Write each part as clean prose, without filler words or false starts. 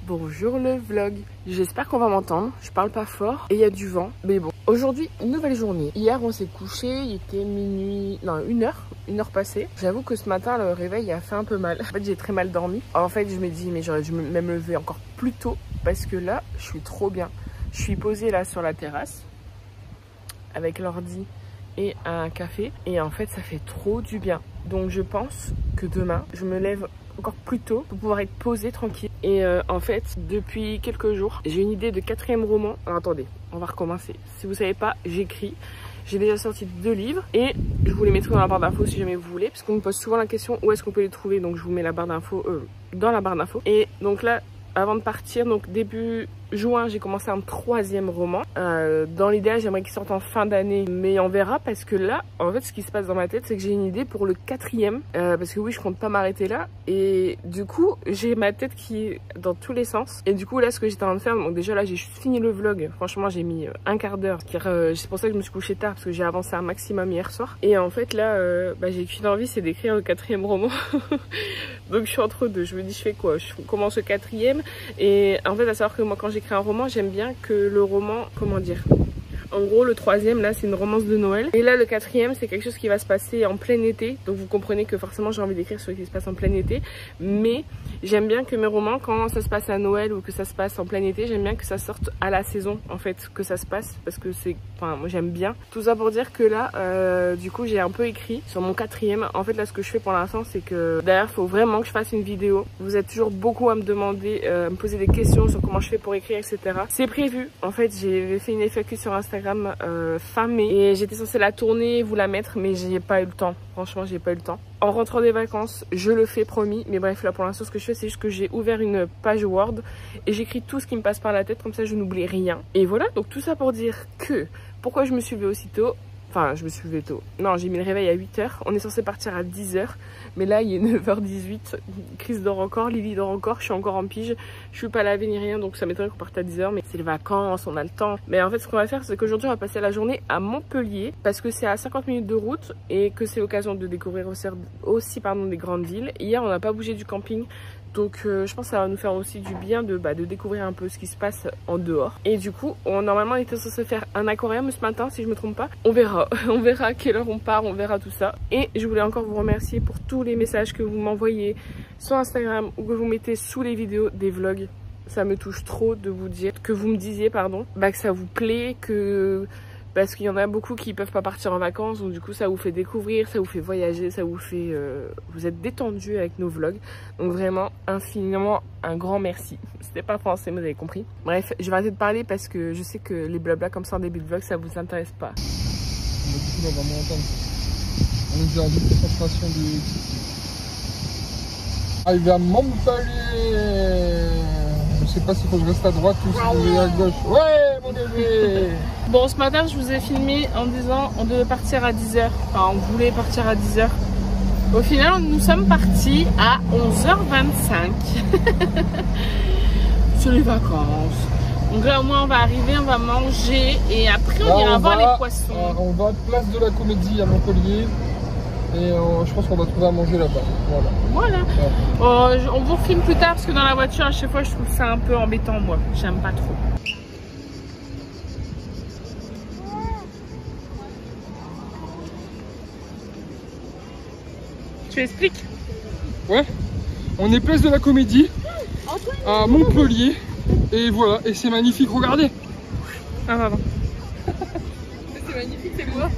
Bonjour le vlog. J'espère qu'on va m'entendre. Je parle pas fort et il y a du vent. Mais bon, aujourd'hui, une nouvelle journée. Hier, on s'est couché, il était minuit, non, une heure passée. J'avoue que ce matin, le réveil a fait un peu mal. En fait, j'ai très mal dormi. En fait, je me dis, mais j'aurais dû même me lever encore plus tôt parce que là, je suis trop bien. Je suis posée là sur la terrasse avec l'ordi et un café. Et en fait, ça fait trop du bien. Donc, je pense que demain, je me lève encore plus tôt pour pouvoir être posée tranquille. Et en fait, depuis quelques jours, j'ai une idée de 4e roman. Alors, attendez, on va recommencer. Si vous savez pas, j'écris. J'ai déjà sorti 2 livres et je vous les mettrai dans la barre d'infos si jamais vous voulez, parce qu'on me pose souvent la question où est-ce qu'on peut les trouver. Donc je vous mets la barre d'infos dans la barre d'infos. Et donc là, avant de partir, donc début juin, j'ai commencé un 3e roman. Dans l'idéal, j'aimerais qu'il sorte en fin d'année, mais on verra parce que là, en fait, ce qui se passe dans ma tête, c'est que j'ai une idée pour le 4e. Parce que oui, je compte pas m'arrêter là. Et du coup, j'ai ma tête qui est dans tous les sens. Et du coup, là, ce que j'étais en train de faire, donc déjà là, j'ai juste fini le vlog. Franchement, j'ai mis un quart d'heure. C'est pour ça que je me suis couchée tard, parce que j'ai avancé un maximum hier soir. Et en fait, là, j'ai qu'une envie, c'est d'écrire le 4e roman. Donc, je suis entre deux. Je me dis, je fais quoi? Je commence le 4e. Et en fait, à savoir que moi, quand j'écris un roman, j'aime bien que le roman, comment dire, en gros, le 3e, là, c'est une romance de Noël. Et là, le 4e, c'est quelque chose qui va se passer en plein été. Donc, vous comprenez que forcément, j'ai envie d'écrire sur ce qui se passe en plein été. Mais j'aime bien que mes romans, quand ça se passe à Noël ou que ça se passe en plein été, j'aime bien que ça sorte à la saison, en fait, que ça se passe. Parce que c'est, enfin, moi, j'aime bien. Tout ça pour dire que là, du coup, j'ai un peu écrit sur mon 4e. En fait, là, ce que je fais pour l'instant, c'est que d'ailleurs, il faut vraiment que je fasse une vidéo. Vous êtes toujours beaucoup à me demander, me poser des questions sur comment je fais pour écrire, etc. C'est prévu. En fait, j'ai fait une FAQ sur Instagram fin mai et j'étais censée la tourner, vous la mettre, mais j'ai pas eu le temps. Franchement, j'ai pas eu le temps. En rentrant des vacances, je le fais, promis. Mais bref, là pour l'instant, ce que je fais, c'est juste que j'ai ouvert une page Word et j'écris tout ce qui me passe par la tête, comme ça je n'oublie rien. Et voilà, donc tout ça pour dire que pourquoi je me suis levée aussitôt. Enfin, je me suis levée tôt. Non, j'ai mis le réveil à 8 h. On est censé partir à 10 h. Mais là, il est 9 h 18. Chris dort encore, Lily dort encore. Je suis encore en pige. Je suis pas lavée ni rien. Donc ça m'étonnerait qu'on parte à 10 h. Mais c'est les vacances, on a le temps. Mais en fait, ce qu'on va faire, c'est qu'aujourd'hui, on va passer la journée à Montpellier. Parce que c'est à 50 minutes de route. Et que c'est l'occasion de découvrir aussi des grandes villes. Hier, on n'a pas bougé du camping. Donc je pense que ça va nous faire aussi du bien de découvrir un peu ce qui se passe en dehors. Et du coup, normalement on était censé faire un aquarium ce matin si je me trompe pas. On verra, on verra à quelle heure on part, on verra tout ça. Et je voulais encore vous remercier pour tous les messages que vous m'envoyez sur Instagram ou que vous mettez sous les vidéos des vlogs. Ça me touche trop de vous dire, que vous me disiez pardon, que ça vous plaît, parce qu'il y en a beaucoup qui peuvent pas partir en vacances, donc du coup ça vous fait découvrir, ça vous fait voyager, ça vous fait... vous êtes détendu avec nos vlogs. Donc vraiment, infiniment, un grand merci. C'était pas français, mais vous avez compris. Bref, je vais arrêter de parler parce que je sais que les blabla comme ça en début de vlog, ça vous intéresse pas. Du coup, là, on va vraiment entendre. On est dans une concentration de... Arrivé à Montpellier. Je sais pas s'il faut que je reste à droite ou si je vais à gauche. Ouais, mon bébé. Bon, ce matin, je vous ai filmé en disant on devait partir à 10 h. Enfin, on voulait partir à 10 h. Au final, nous sommes partis à 11 h 25. C'est les vacances. Donc là, au moins, on va arriver, on va manger et après, on ira voir les poissons. On va à Place de la Comédie à Montpellier. Et je pense qu'on va trouver à manger là-bas. Voilà. Ouais. On vous filme plus tard parce que dans la voiture, à chaque fois, je trouve ça un peu embêtant, moi. J'aime pas trop. Tu expliques? Ouais. On est Place de la Comédie à Montpellier. Et voilà. Et c'est magnifique. Regardez. Ah, pardon. C'est magnifique, c'est moi.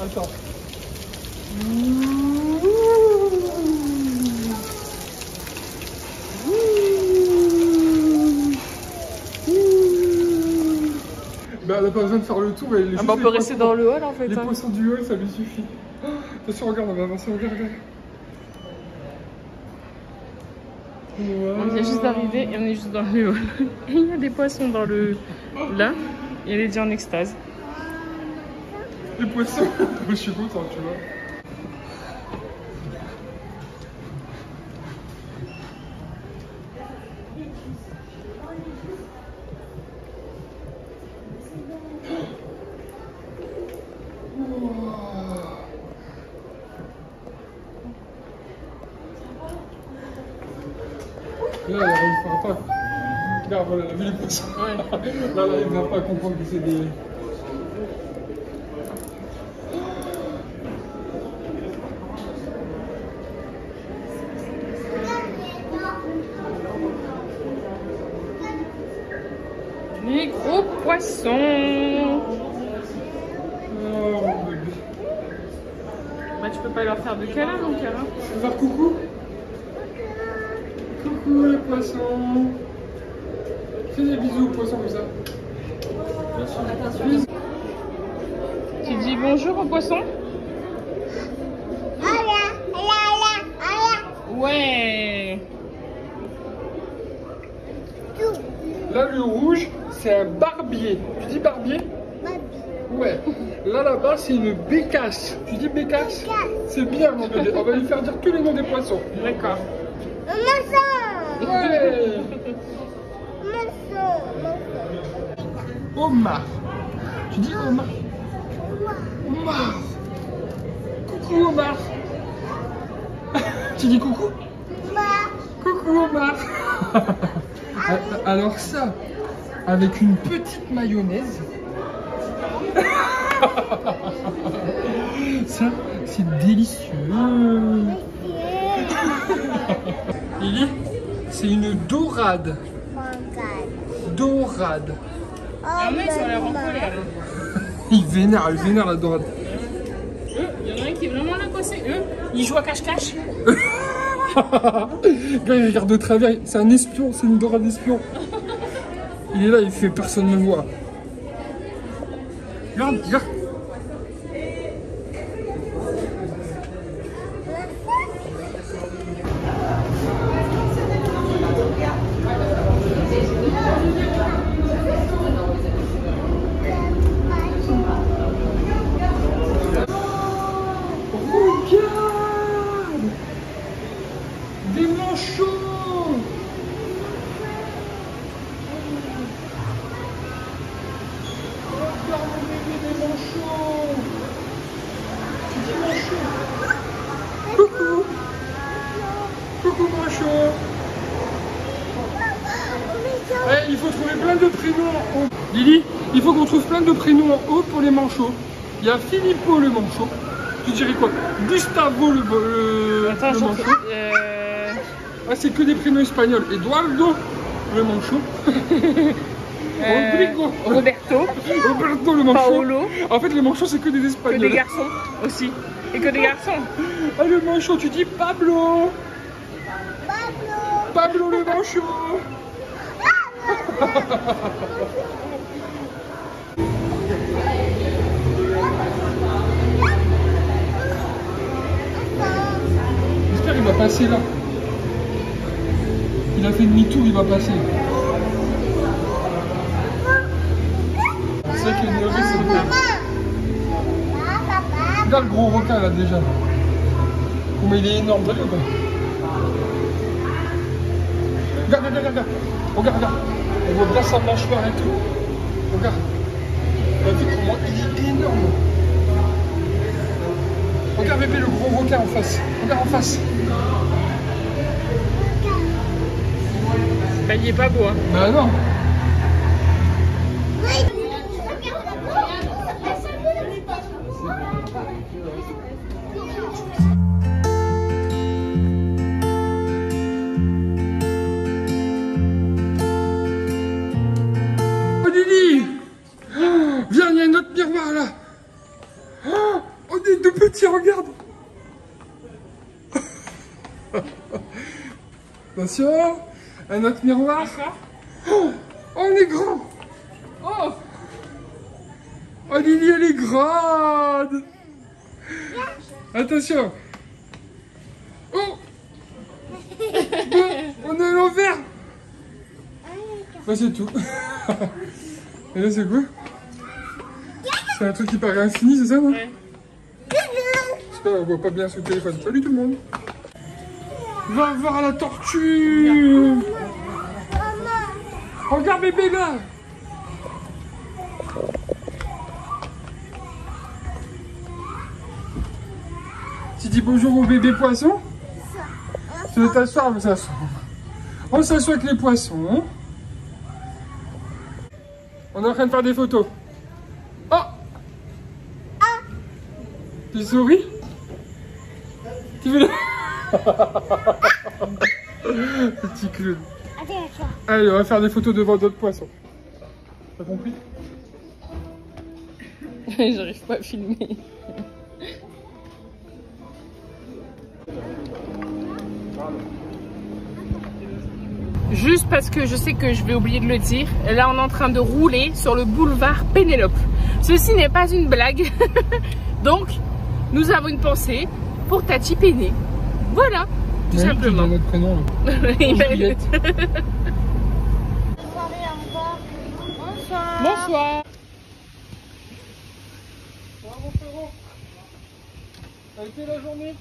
Attends. Bah, elle a pas besoin de faire le tour. Elle on peut rester dans le hall en fait. Les poissons du hall, ça lui suffit. Attention, regarde, on va avancer, regarde. Wow. On vient juste d'arriver et on est juste dans le hall. Et il y a des poissons dans le... Là, et elle est déjà en extase. Les poissons. Je suis content, tu vois. Là, elle n'arrivera pas. Regarde, voilà, elle a vu les poissons. Ouais. Là, elle n'arrivera pas à comprendre que c'est des... Les gros poissons. Oh, mon bébé. Bah, tu peux pas leur faire de câlin, mon câlin. Tu veux faire coucou? Coucou les poissons. Fais des bisous aux poissons comme ça. Bisous. Tu dis bonjour aux poissons? Ouais. Là, le rouge, c'est un barbier. Tu dis barbier? Ouais. Là, là-bas, c'est une bécasse. Tu dis bécasse? C'est bien, mon bébé. On va lui faire dire tous les noms des poissons. D'accord. Ouais. Omar. Tu dis Omar? Omar. Coucou Omar. Tu dis coucou? Coucou Omar. Alors ça, avec une petite mayonnaise. Ça, c'est délicieux. Lily, c'est une dorade. Dorade. Ah mais ils ont l'air en colère. Il vénère la dorade. Il y en a un qui est vraiment là coincé. Il joue à cache-cache. Gars, il regarde de travers. C'est un espion, c'est une dorade espion. Il est là, il fait personne ne me voit. Regarde, regarde. Des manchots. Regarde mon bébé, des manchots. Tu dis manchot. Coucou. Coucou manchot. Eh, il faut trouver plein de prénoms en haut. Lily, il faut qu'on trouve plein de prénoms en haut pour les manchots. Il y a Filippo le manchot. Tu dirais quoi? Gustavo le Attends, le manchot. Ah, c'est que des prénoms espagnols. Eduardo, le manchot. Rodrigo. Roberto. Roberto, le manchot. Paolo. En fait, les manchots, c'est que des Que espagnols. des garçons aussi. Et que des garçons. Ah, le manchot, tu dis Pablo. Pablo le manchot. J'espère qu'il va passer là. Il a fait demi-tour, il va passer. C'est vrai qu'il est énervé, c'est le père. Regarde le gros requin là déjà. Oh, mais il est énorme, t'as vu ou pas? Regarde, regarde, regarde. Regarde, regarde. On voit bien sa mâchoire et tout. Regarde. T'as vu comment il est énorme. Regarde bébé, le gros requin en face. Regarde en face. Bah, il est pas beau, hein. Bah non. Oh Lily, viens, il y a un autre miroir là. Oh, on est deux petits, regarde. Attention, un autre miroir. Oh, on est grand. Oh. Lily, elle est grande. Attention. Oh. On est à l'envers. Bah c'est tout. Et là c'est quoi? C'est un truc qui paraît infini, c'est ça, non? Ouais. J'espère qu'on voit pas bien sur le téléphone. Salut tout le monde. Va voir la tortue. Regarde bébé là. Tu dis bonjour au bébé poisson. Tu veux t'asseoir, on s'assoit. On s'assoit avec les poissons. Hein. On est en train de faire des photos. Oh. Tu souris? Tu veux le... Petit clown. Allez, on va faire des photos devant d'autres poissons. T'as compris? J'arrive pas à filmer. Juste parce que je sais que je vais oublier de le dire, là on est en train de rouler sur le boulevard Pénélope. Ceci n'est pas une blague. Donc, nous avons une pensée pour Tati Péné. Voilà, tout simplement. Notre prénom, Bonsoir. Bravo frérot. Ça a été la journée?